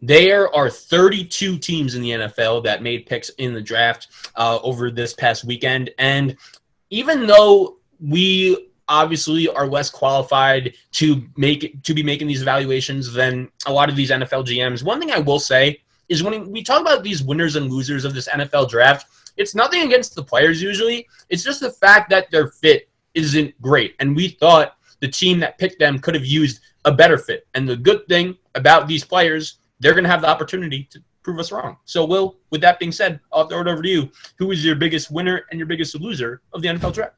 There are 32 teams in the NFL that made picks in the draft over this past weekend. And even though we obviously are less qualified to be making these evaluations than a lot of these NFL GMs, one thing I will say is when we talk about these winners and losers of this NFL draft, it's nothing against the players usually. It's just the fact that their fit isn't great. And we thought the team that picked them could have used a better fit. And the good thing about these players, they're going to have the opportunity to prove us wrong. So, Will, with that being said, I'll throw it over to you. Who is your biggest winner and your biggest loser of the NFL draft?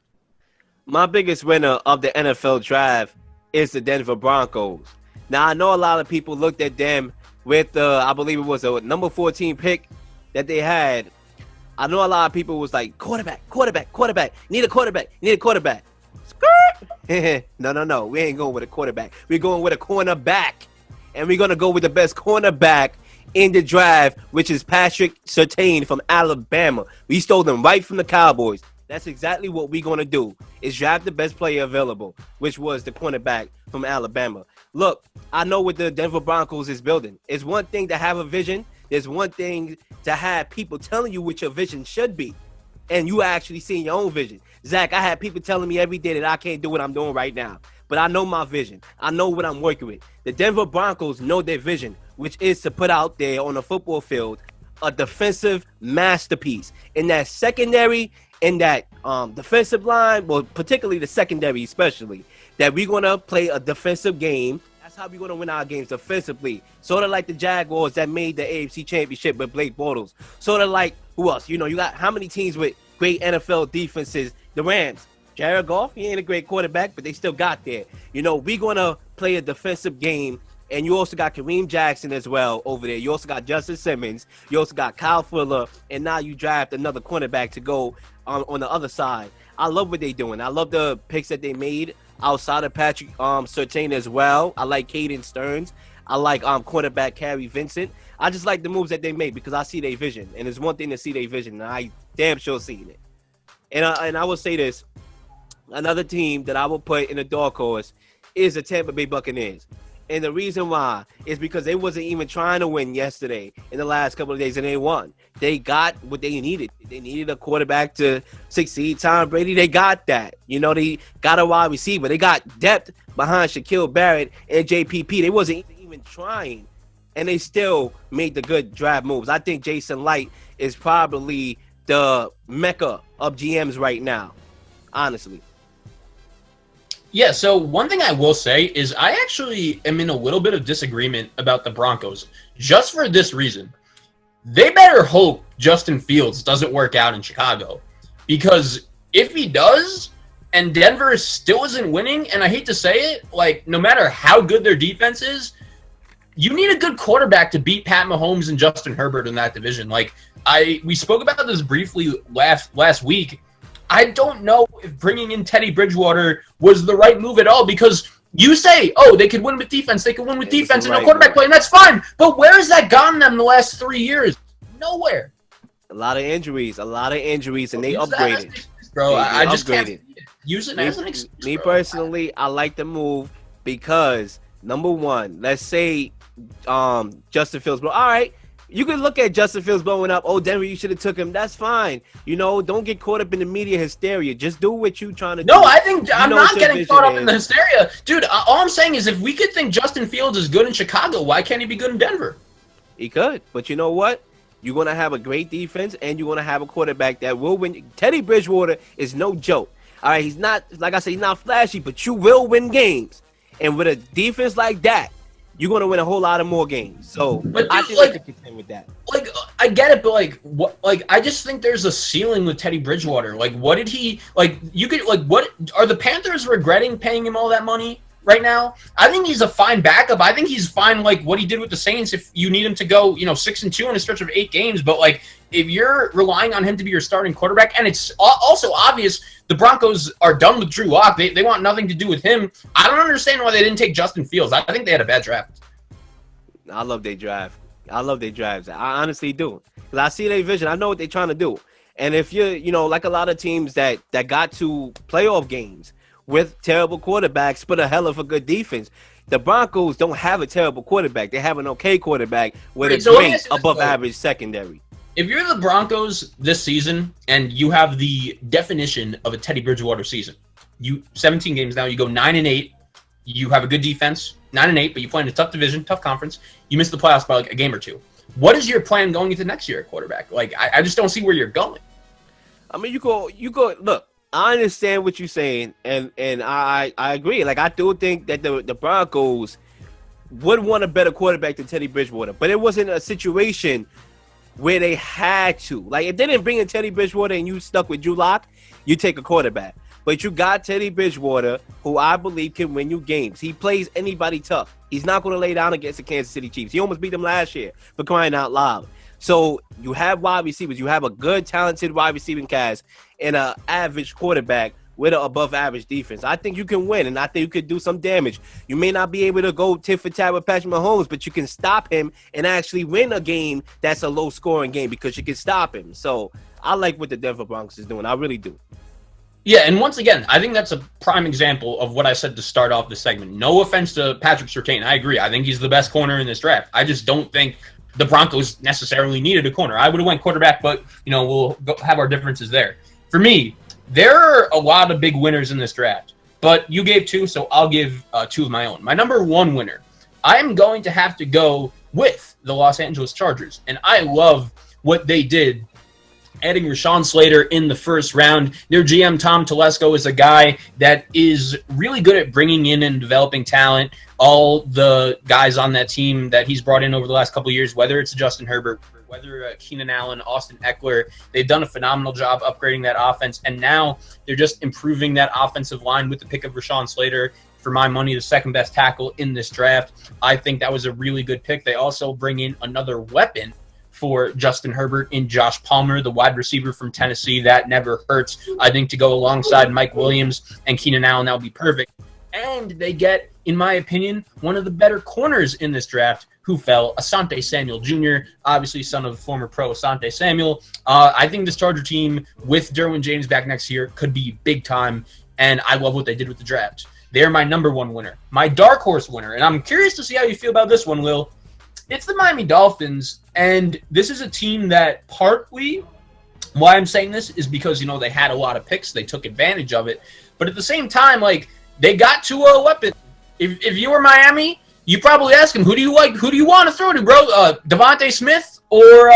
My biggest winner of the NFL draft is the Denver Broncos. Now, I know a lot of people looked at them with, I believe it was a number 14 pick that they had. I know a lot of people was like, quarterback. Need a quarterback. Skirt. No. We ain't going with a quarterback. We're going with a cornerback. And we're going to go with the best cornerback in the draft, which is Patrick Surtain from Alabama. We stole them right from the Cowboys. That's exactly what we're going to do, is draft the best player available, which was the cornerback from Alabama. Look, I know what the Denver Broncos is building. It's one thing to have a vision. There's one thing to have people telling you what your vision should be, and you actually seeing your own vision. Zach, I had people telling me every day that I can't do what I'm doing right now, but I know my vision. I know what I'm working with. The Denver Broncos know their vision, which is to put out there on the football field a defensive masterpiece. In that secondary, in that defensive line, well, particularly the secondary especially, that we're going to play a defensive game. That's how we're going to win our games, defensively. Sort of like the Jaguars that made the AFC Championship with Blake Bortles. Sort of like, who else? You got how many teams with great NFL defenses? The Rams. Jared Goff, he ain't a great quarterback, but they still got there. We're going to play a defensive game, and you also got Kareem Jackson as well over there. You also got Justin Simmons. You also got Kyle Fuller, and now you draft another cornerback to go on the other side. I love what they're doing. I love the picks that they made outside of Patrick Surtain as well. I like Caden Stearns. I like quarterback Carey Vincent. I just like the moves that they made because I see their vision, and it's one thing to see their vision, and I damn sure seen it. And I will say this. Another team that I will put in a dark horse is the Tampa Bay Buccaneers. And the reason why is because they wasn't even trying to win yesterday in the last couple of days, and they won. They got what they needed. They needed a quarterback to succeed Tom Brady. They got that. They got a wide receiver. They got depth behind Shaquille Barrett and JPP. They wasn't even trying, and they still made the good draft moves. I think Jason Light is probably the mecca of GMs right now, honestly. Yeah, so one thing I will say is I actually am in a little bit of disagreement about the Broncos, just for this reason. They better hope Justin Fields doesn't work out in Chicago, because if he does, and Denver still isn't winning, and I hate to say it, no matter how good their defense is, you need a good quarterback to beat Pat Mahomes and Justin Herbert in that division. We spoke about this briefly last week. I don't know if bringing in Teddy Bridgewater was the right move at all, because you say, they could win with defense. They could win with defense and no quarterback play, and that's fine. But where has that gotten them the last 3 years? Nowhere. A lot of injuries, and they upgraded. Bro, I just can't use it as an excuse. Me personally, I like the move because, number one, let's say Justin Fields, all right, you can look at Justin Fields blowing up. Oh, Denver, you should have took him. That's fine. Don't get caught up in the media hysteria. Just do what you're trying to do. No, I think I'm not getting caught up in the hysteria. Dude, all I'm saying is if we could think Justin Fields is good in Chicago, why can't he be good in Denver? He could. But you know what? You're going to have a great defense, and you're going to have a quarterback that will win. Teddy Bridgewater is no joke. All right, he's not, like I said, he's not flashy, but you will win games. And with a defense like that, you're going to win a whole lot of more games. So, but dude, I think they can contend with that. I get it, but I just think there's a ceiling with Teddy Bridgewater. What did he what are the Panthers regretting paying him all that money right now? I think he's a fine backup. I think he's fine what he did with the Saints if you need him to go, 6-2 in a stretch of 8 games, but if you're relying on him to be your starting quarterback, and it's also obvious the Broncos are done with Drew Lock. They want nothing to do with him. I don't understand why they didn't take Justin Fields. I think they had a bad draft. I love their draft. I love their drafts. I honestly do. Because I see their vision. I know what they're trying to do. And if you're, like a lot of teams that got to playoff games with terrible quarterbacks but a hell of a good defense, the Broncos don't have a terrible quarterback. They have an okay quarterback with Right, a so let me great ask you this, above though. average secondary. If you're the Broncos this season and you have the definition of a Teddy Bridgewater season, you 17 games now, you go 9-8, you have a good defense, 9-8, but you play in a tough division, tough conference, you miss the playoffs by like a game or two. What is your plan going into next year at quarterback? Like, I just don't see where you're going. I mean, you go. Look, I understand what you're saying, and I agree. Like, I do think that the Broncos would want a better quarterback than Teddy Bridgewater, but it wasn't a situation where they had to. Like, if they didn't bring in Teddy Bridgewater and you stuck with Drew Lock, you take a quarterback. But you got Teddy Bridgewater, who I believe can win you games. He plays anybody tough. He's not going to lay down against the Kansas City Chiefs. He almost beat them last year, for crying out loud. So you have wide receivers. You have a good, talented wide receiving cast and an average quarterback with an above-average defense. I think you can win, and I think you could do some damage. You may not be able to go tit for tat with Patrick Mahomes, but you can stop him and actually win a game that's a low-scoring game because you can stop him. So I like what the Denver Broncos is doing. I really do. Yeah, and once again, I think that's a prime example of what I said to start off the segment. No offense to Patrick Surtain. I agree. I think he's the best corner in this draft. I just don't think the Broncos necessarily needed a corner. I would have went quarterback, but, we'll have our differences there. For me, there are a lot of big winners in this draft, but you gave two, so I'll give two of my own. My number one winner, I am going to have to go with the Los Angeles Chargers, and I love what they did adding Rashawn Slater in the first round. Their GM, Tom Telesco, is a guy that is really good at bringing in and developing talent. All the guys on that team that he's brought in over the last couple of years, whether it's Justin Herbert, whether Keenan Allen, Austin Eckler, they've done a phenomenal job upgrading that offense, and now they're just improving that offensive line with the pick of Rashawn Slater. For my money, the second best tackle in this draft. I think that was a really good pick. They also bring in another weapon for Justin Herbert in Josh Palmer, the wide receiver from Tennessee. That never hurts. I think to go alongside Mike Williams and Keenan Allen, that would be perfect. And they get, in my opinion, one of the better corners in this draft who fell, Asante Samuel Jr., obviously son of former pro Asante Samuel. I think this Charger team with Derwin James back next year could be big time, and I love what they did with the draft. They're my number one winner. My dark horse winner, and I'm curious to see how you feel about this one, Will. It's the Miami Dolphins, and this is a team that partly why I'm saying this is because, they had a lot of picks. They took advantage of it. But at the same time, they got to a weapon. If you were Miami, you probably ask him, who do you like? Who do you want to throw to, bro? Devontae Smith or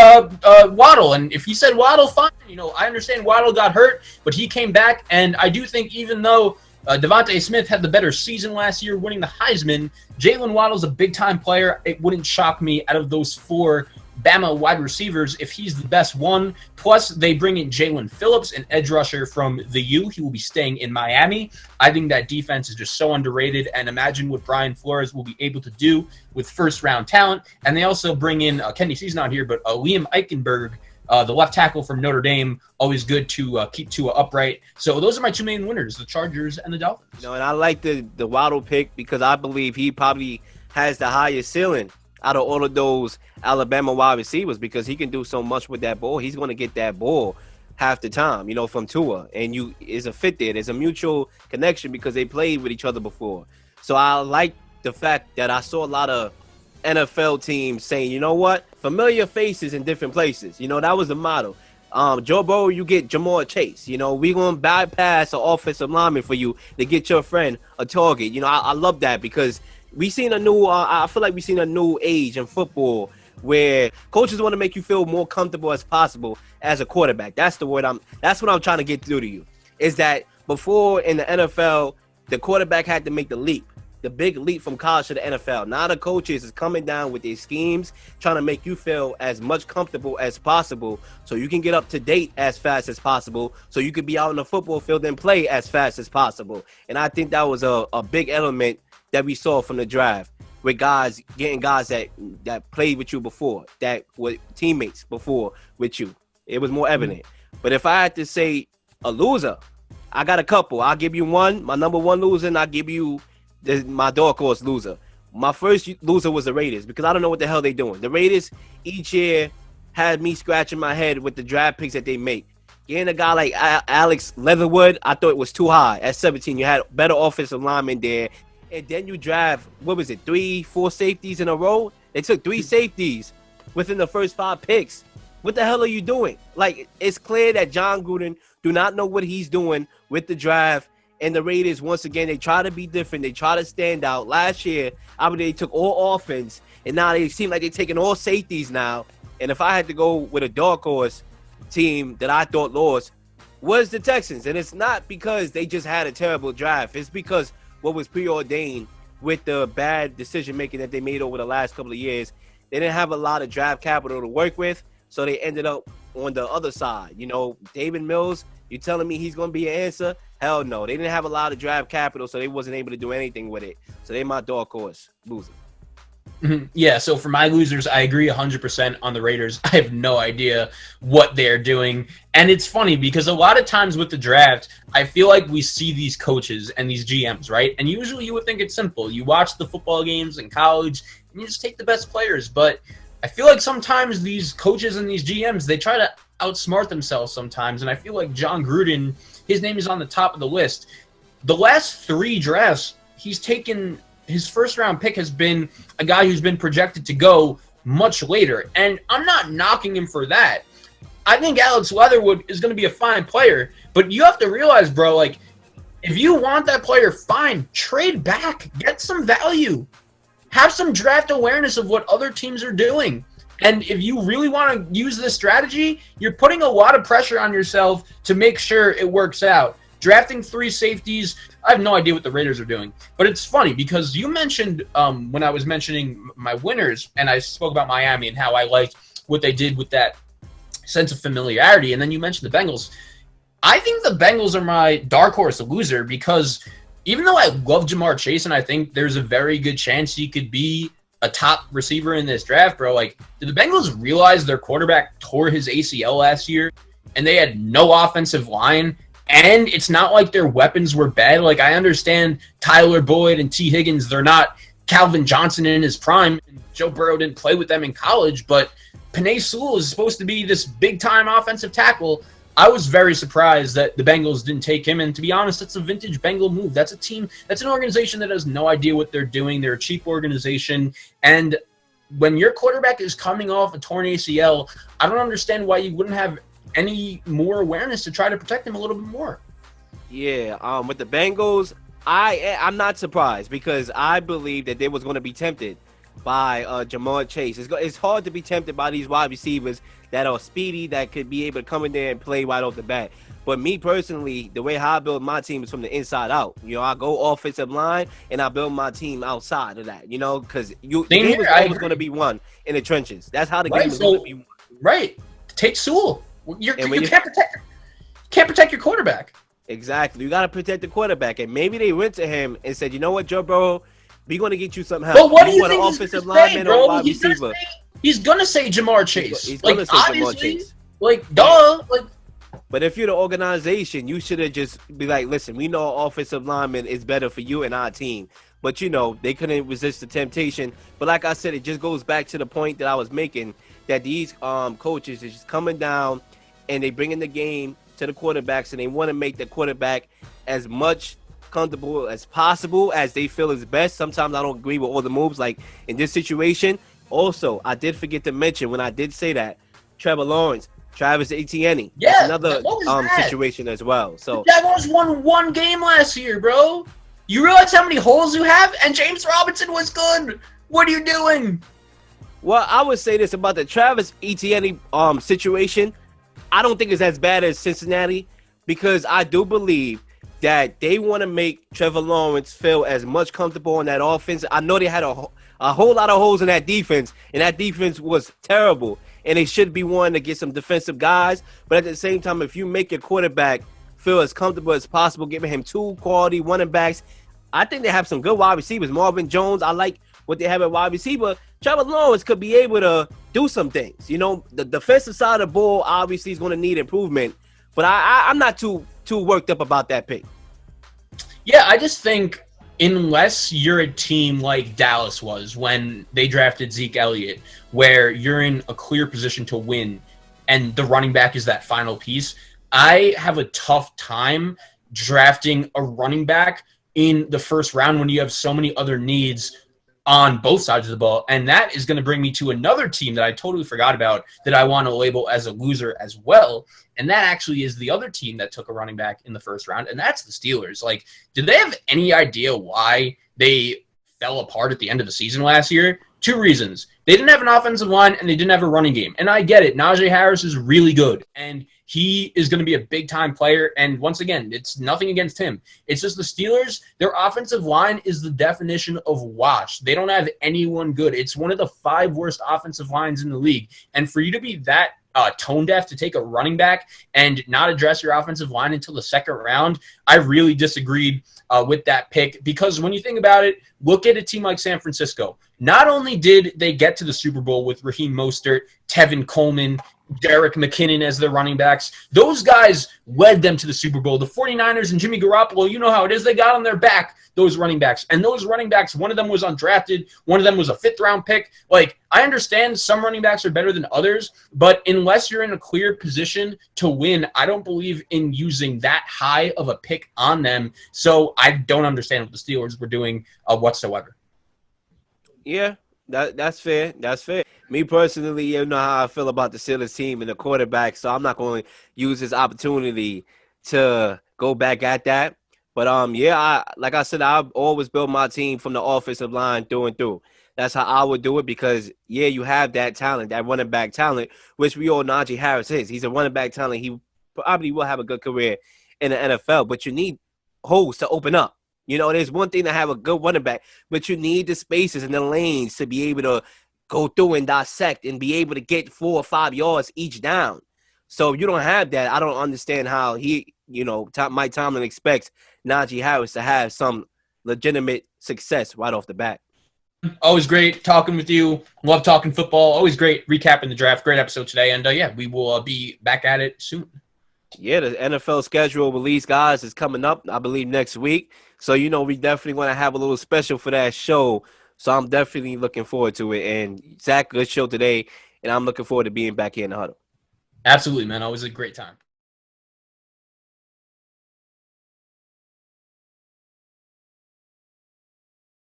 Waddle? And if he said Waddle, fine. I understand Waddle got hurt, but he came back. And I do think even though Devontae Smith had the better season last year, winning the Heisman, Jalen Waddle's a big-time player. It wouldn't shock me out of those four Bama wide receivers if he's the best one. Plus, they bring in Jalen Phillips, an edge rusher from the U. He will be staying in Miami. I think that defense is just so underrated, and imagine what Brian Flores will be able to do with first-round talent. And they also bring in, Kenny C's not here, but Liam Eichenberg, the left tackle from Notre Dame. Always good to keep Tua upright. So those are my two main winners, the Chargers and the Dolphins. And I like the Waddle pick because I believe he probably has the highest ceiling out of all of those Alabama wide receivers because he can do so much with that ball. He's going to get that ball half the time, from Tua. And is a fit there. There's a mutual connection because they played with each other before. So I like the fact that I saw a lot of NFL teams saying, you know what? Familiar faces in different places. That was the motto. Joe Burrow, you get Jamar Chase. We're going to bypass an offensive lineman for you to get your friend a target. I love that because we seen a new I feel like we seen a new age in football where coaches want to make you feel more comfortable as possible as a quarterback. That's the word that's what I'm trying to get through to you. Is that before in the NFL, the quarterback had to make the big leap from college to the NFL. Now the coaches is coming down with their schemes, trying to make you feel as much comfortable as possible so you can get up to date as fast as possible so you could be out on the football field and play as fast as possible. And I think that was a big element that we saw from the draft with getting guys that played with you before, that were teammates before with you. It was more evident. But if I had to say a loser, I got a couple. I'll give you one, my number one loser, and I'll give you my dark horse loser. My first loser was the Raiders because I don't know what the hell they're doing. The Raiders each year had me scratching my head with the draft picks that they make. Getting a guy like Alex Leatherwood, I thought it was too high. At 17, you had better offensive linemen there. and then you draft, what was it, 3-4 safeties in a row? They took 3 safeties within the first 5 picks. What the hell are you doing? Like, it's clear that John Gruden do not know what he's doing with the draft. And the Raiders, once again, they try to be different. They try to stand out. Last year, I mean, they took all offense, and now they seem like they're taking all safeties now. And if I had to go with a dark horse team that I thought lost, was the Texans. And it's not because they just had a terrible draft. It's because what was preordained with the bad decision-making that they made over the last couple of years. They didn't have a lot of draft capital to work with, so they ended up on the other side. You know, David Mills, you telling me he's going to be an answer? Hell no. They didn't have a lot of draft capital, so they wasn't able to do anything with it. So they my dark horse loser. Yeah, so for my losers, I agree 100% on the Raiders. I have no idea what they're doing. And it's funny because a lot of times with the draft, I feel like we see these coaches and these GMs, right? And usually you would think it's simple. You watch the football games in college, and you just take the best players. But I feel like sometimes these coaches and these GMs, they try to outsmart themselves sometimes. And I feel like John Gruden, his name is on the top of the list. The last 3 drafts, he's taken – his first-round pick has been a guy who's been projected to go much later. And I'm not knocking him for that. I think Alex Leatherwood is going to be a fine player. But you have to realize, bro, like, if you want that player, fine. Trade back. Get some value. Have some draft awareness of what other teams are doing. And if you really want to use this strategy, you're putting a lot of pressure on yourself to make sure it works out. Drafting 3 safeties, I have no idea what the Raiders are doing. But it's funny because you mentioned when I was mentioning my winners, and I spoke about Miami and how I liked what they did with that sense of familiarity, and then you mentioned the Bengals. I think the Bengals are my dark horse loser because even though I love Jamar Chase and I think there's a very good chance he could be a top receiver in this draft, bro, like, did the Bengals realize their quarterback tore his ACL last year and they had no offensive line? And it's not like their weapons were bad. Like, I understand Tyler Boyd and T. Higgins, they're not Calvin Johnson in his prime. Joe Burrow didn't play with them in college, but Penei Sewell is supposed to be this big-time offensive tackle. I was very surprised that the Bengals didn't take him, and to be honest, that's a vintage Bengal move. That's a team, that's an organization that has no idea what they're doing. They're a cheap organization, and when your quarterback is coming off a torn ACL, I don't understand why you wouldn't have any more awareness to try to protect him a little bit more. Yeah, with the Bengals, I'm not surprised because I believe that they was going to be tempted by Jamar Chase. It's hard to be tempted by these wide receivers that are speedy, that could be able to come in there and play right off the bat. But me personally, the way how I build my team is from the inside out. You know, I go offensive line and I build my team outside of that. You know, because the game is always going to be won in the trenches. That's how the game is going to be won. Right. Take Sewell. You can't protect your quarterback. Exactly. You got to protect the quarterback. And maybe they went to him and said, you know what, Joe Burrow, we're going to get you some help. But what do you want think an offensive lineman or wide receiver? He's going to say Jamar Chase. He's going to say Jamar Chase. Like, duh. Like, but if you're the organization, you should have just be like, listen, we know offensive lineman is better for you and our team. But, you know, they couldn't resist the temptation. But like I said, it just goes back to the point that I was making, that these coaches is just coming down and they bring in the game to the quarterbacks and they want to make the quarterback as much comfortable as possible as they feel is best. Sometimes I don't agree with all the moves. Like in this situation, also, I did forget to mention when I did say that, Trevor Lawrence, Travis Etienne. Yeah, another situation as well. So the Jaguars won 1 game last year, bro. You realize how many holes you have? And James Robinson was good. What are you doing? Well, I would say this about the Travis Etienne situation. I don't think it's as bad as Cincinnati because I do believe that they want to make Trevor Lawrence feel as much comfortable in that offense. I know they had a whole lot of holes in that defense, and that defense was terrible, and they should be wanting to get some defensive guys. But at the same time, if you make your quarterback feel as comfortable as possible, giving him 2 quality running backs, I think they have some good wide receivers. Marvin Jones, I like what they have at wide receiver. Trevor Lawrence could be able to do some things. You know, the defensive side of the ball obviously is going to need improvement, but I'm not too worked up about that pick. Yeah, I just think unless you're a team like Dallas was when they drafted Zeke Elliott, where you're in a clear position to win and the running back is that final piece, I have a tough time drafting a running back in the first round when you have so many other needs on both sides of the ball. And that is going to bring me to another team that I totally forgot about that I want to label as a loser as well. And that actually is the other team that took a running back in the first round, and that's the Steelers. Like, did they have any idea why they fell apart at the end of the season last year? Two reasons. They didn't have an offensive line, and they didn't have a running game. And I get it. Najee Harris is really good, and he is going to be a big-time player. And once again, it's nothing against him. It's just the Steelers, their offensive line is the definition of washed. They don't have anyone good. It's one of the 5 worst offensive lines in the league. And for you to be that tone deaf to take a running back and not address your offensive line until the second round, I really disagreed with that pick, because when you think about it, look at a team like San Francisco. Not only did they get to the Super Bowl with Raheem Mostert, Tevin Coleman, Derek McKinnon as their running backs, those guys led them to the Super Bowl. The 49ers and Jimmy Garoppolo, you know how it is. They got on their back, those running backs. And those running backs, one of them was undrafted. One of them was a 5th-round pick. Like, I understand some running backs are better than others, but unless you're in a clear position to win, I don't believe in using that high of a pick on them. So I don't understand what the Steelers were doing whatsoever. Yeah, that's fair. That's fair. Me personally, you know how I feel about the Steelers team and the quarterback, so I'm not going to use this opportunity to go back at that. But yeah, like I said, I've always built my team from the offensive line through and through. That's how I would do it, because yeah, you have that talent, that running back talent, which we all Najee Harris is. He's a running back talent. He probably will have a good career in the NFL, but you need holes to open up. You know, there's one thing to have a good running back, but you need the spaces and the lanes to be able to go through and dissect and be able to get 4 or 5 yards each down. So if you don't have that, I don't understand how Mike Tomlin expects Najee Harris to have some legitimate success right off the bat. Always great talking with you. Love talking football. Always great recapping the draft. Great episode today. And yeah, we will be back at it soon. Yeah, the NFL schedule release, guys, is coming up, I believe, next week. So, we definitely want to have a little special for that show. So I'm definitely looking forward to it. And Zach, good show today. And I'm looking forward to being back here in the Huddle. Absolutely, man. Always a great time.